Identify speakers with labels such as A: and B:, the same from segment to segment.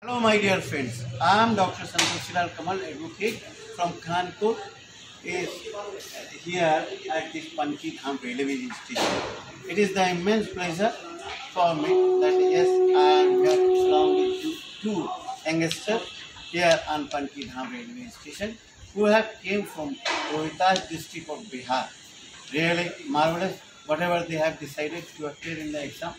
A: Hello my dear friends, I am Dr. Santosh Lal Kamal, advocate from Kanpur, is here at this Panki Dham railway station. It is the immense pleasure for me that yes, I am here along with two youngsters here on Panki Dham railway station who have came from Rohtas district of Bihar. Really marvelous, whatever they have decided to appear in the exam.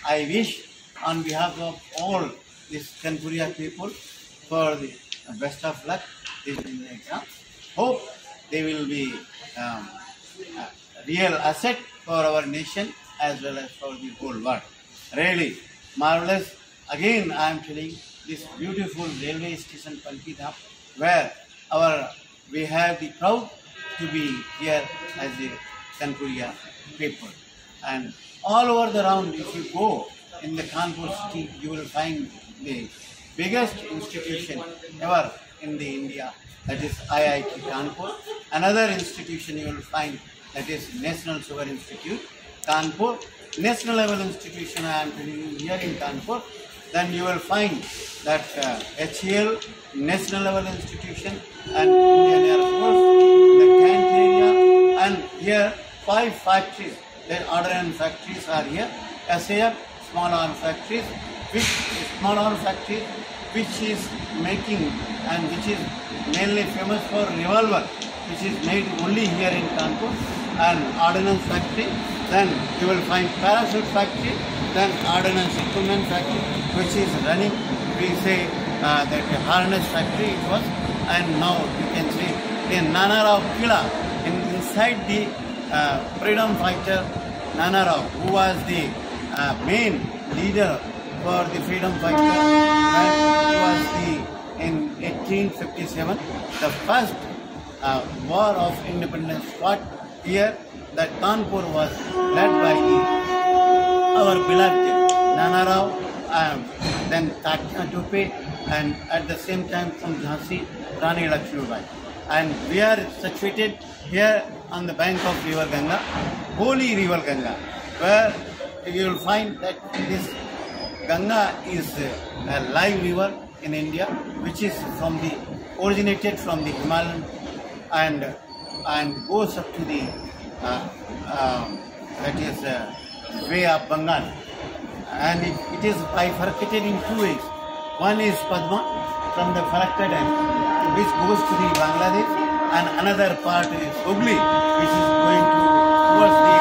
A: I wish on behalf of all this Kanpuria people for the best of luck in the exam. Hope they will be a real asset for our nation as well as for the whole world. Really marvelous. Again, I am telling this beautiful railway station Panki Dham, where we have the proud to be here as the Kanpuria people. And all over the round, if you go in the Kanpur city, you will find the biggest institution ever in the India, that is IIT Kanpur. Another institution you will find, that is National Sugar Institute, Kanpur. National level institution I am telling you here in Kanpur. Then you will find that HAL, National level institution, and Indian Air Force, the Kent area, and here 5 factories, then ordnance factories are here. SAF, small arms factories, which is making and which is mainly famous for revolver, which is made only here in Kanpur, and ordnance factory. Then you will find parachute factory, then ordnance equipment factory, which is running. We say that harness factory it was, and now you can see the Nana Rao Killa inside the freedom fighter Nana Rao, who was the main leader for the freedom fighter when he was in 1857, the first war of independence fought here. That Kanpur was led by our beloved Nana Rao, then Tatya Tope, and at the same time from Jhansi, Rani Lakshmibai. And we are situated here on the bank of River Ganga, holy River Ganga, where you will find that this Ganga is a live river in India, which is originated from the Himalayan and goes up to the way of Bengal, and it is bifurcated in 2 ways. One is Padma from the Farakka Dam, which goes to the Bangladesh, and another part is Hooghly, which is going towards the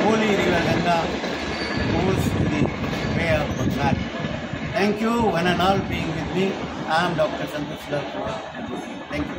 A: holy River Ganga goes to the way of Bengal. Thank you, one and all, being with me. I am Dr. Santosh Lal Kamal. Thank you.